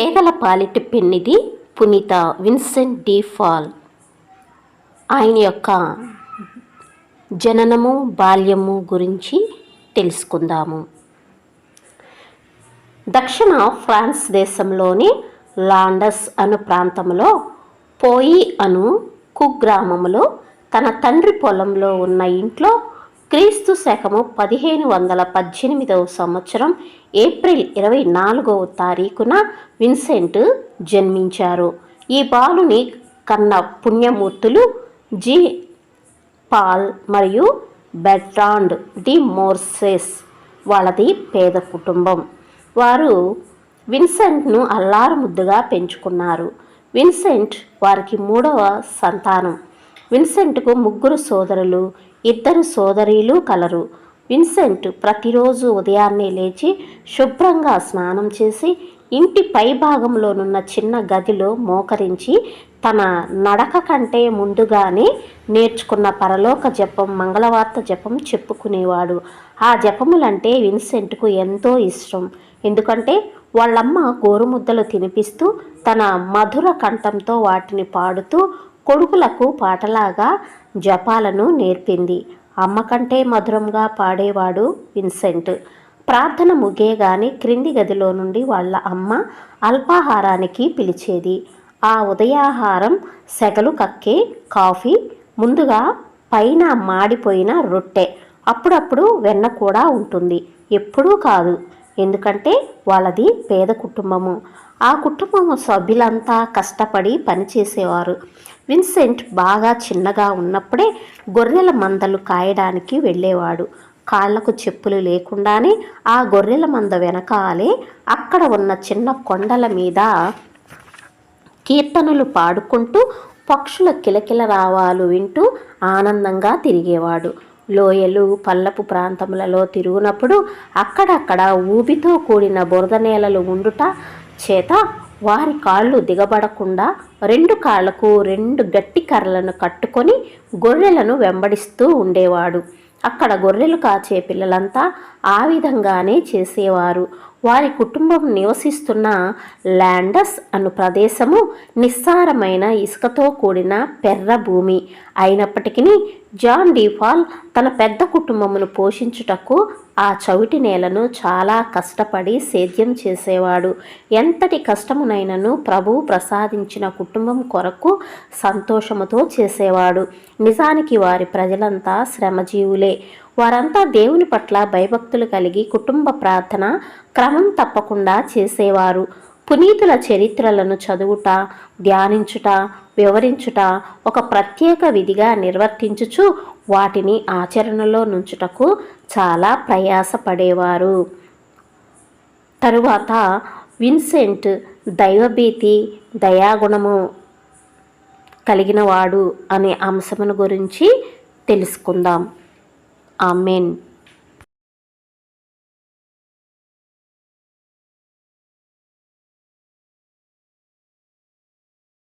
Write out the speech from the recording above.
పేదల పాలిటి పెన్నిది పునీత విన్సెంట్ డి పాల్. ఆయన యొక్క జననము బాల్యము గురించి తెలుసుకుందాము. దక్షిణ ఫ్రాన్స్ దేశంలోని లాండస్ అను ప్రాంతంలో పోయి అను కుగ్రామంలో తన తండ్రి పొలంలో ఉన్న ఇంట్లో క్రీస్తు శకము 1518 సంవత్సరం ఏప్రిల్ 24వ తారీఖున విన్సెంట్ జన్మించారు. ఈ బాలుని కన్న పుణ్యమూర్తులు జి పాల్ మరియు బెర్ట్రాండ్ డి మోర్సెస్. వాళ్ళది పేద కుటుంబం. వారు విన్సెంట్ను అల్లారు ముద్దుగా పెంచుకున్నారు. విన్సెంట్ వారికి 3వ సంతానం. విన్సెంట్కు 3 సోదరులు, 2 సోదరీలు కలరు. విన్సెంట్ ప్రతిరోజు ఉదయాన్నే లేచి శుభ్రంగా స్నానం చేసి ఇంటి పై భాగంలోనున్న చిన్న గదిలో మోకరించి తన నడక కంటే ముందుగానే నేర్చుకున్న పరలోక జపం, మంగళవార్త జపం చెప్పుకునేవాడు. ఆ జపములంటే విన్సెంట్కు ఎంతో ఇష్టం. ఎందుకంటే వాళ్ళమ్మ గోరుముద్దలు తినిపిస్తూ తన మధుర కంఠంతో వాటిని పాడుతూ కొడుకులకు పాటలాగా జపాలను నేర్పింది. అమ్మ కంటే మధురంగా పాడేవాడు విన్సెంట్. ప్రార్థన ముగియగానే క్రింది గదిలో నుండి వాళ్ళ అమ్మ అల్పాహారానికి పిలిచేది. ఆ ఉదయాహారం సెగలు కక్కే కాఫీ, ముందుగా పైన మాడిపోయిన రొట్టె, అప్పుడప్పుడు వెన్న కూడా ఉంటుంది. ఎప్పుడూ కాదు, ఎందుకంటే వాళ్ళది పేద కుటుంబము. ఆ కుటుంబం సభ్యులంతా కష్టపడి పనిచేసేవారు. విన్సెంట్ బాగా చిన్నగా ఉన్నప్పుడే గొర్రెల మందలు కాయడానికి వెళ్ళేవాడు. కాళ్లకు చెప్పులు లేకుండానే ఆ గొర్రెల మంద వెనకాలే అక్కడ ఉన్న చిన్న కొండల మీద కీర్తనలు పాడుకుంటూ పక్షుల కిలకిల రావాలు వింటూ ఆనందంగా తిరిగేవాడు. లోయలు, పల్లపు ప్రాంతములలో తిరుగునప్పుడు అక్కడక్కడ ఊబితో కూడిన బురద నేలలు ఉండుట చేత వారి కాళ్ళు దిగబడకుండా 2 కాళ్లకు 2 గట్టి కర్రలను కట్టుకొని గొర్రెలను వెంబడిస్తూ ఉండేవాడు. అక్కడ గొర్రెలు కాచే పిల్లలంతా ఆ విధంగానే చేసేవారు. వారి కుటుంబం నివసిస్తున్న లాండస్ అను ప్రదేశము నిస్సారమైన ఇసుకతో కూడిన పెర్ర భూమి అయినప్పటికీ జాన్ డి పాల్ తన పెద్ద కుటుంబమును పోషించుటకు ఆ చవిటి నేలను చాలా కష్టపడి సేద్యం చేసేవాడు. ఎంతటి కష్టమునైనను ప్రభువు ప్రసాదించిన కుటుంబం కొరకు సంతోషముతో చేసేవాడు. నిజానికి వారి ప్రజలంతా శ్రమజీవులే. వారంతా దేవుని పట్ల భయభక్తులు కలిగి కుటుంబ ప్రార్థన క్రమం తప్పకుండా చేసేవారు. పునీతుల చరిత్రలను చదువుట, ధ్యానించుట, వివరించుట ఒక ప్రత్యేక విధిగా నిర్వర్తించుచు వాటిని ఆచరణలో నుంచుటకు చాలా ప్రయాసపడేవారు. తరువాత విన్సెంట్ దైవభీతి, దయాగుణము కలిగినవాడు అనే అంశమును గురించి తెలుసుకుందాం. ఆమెన్.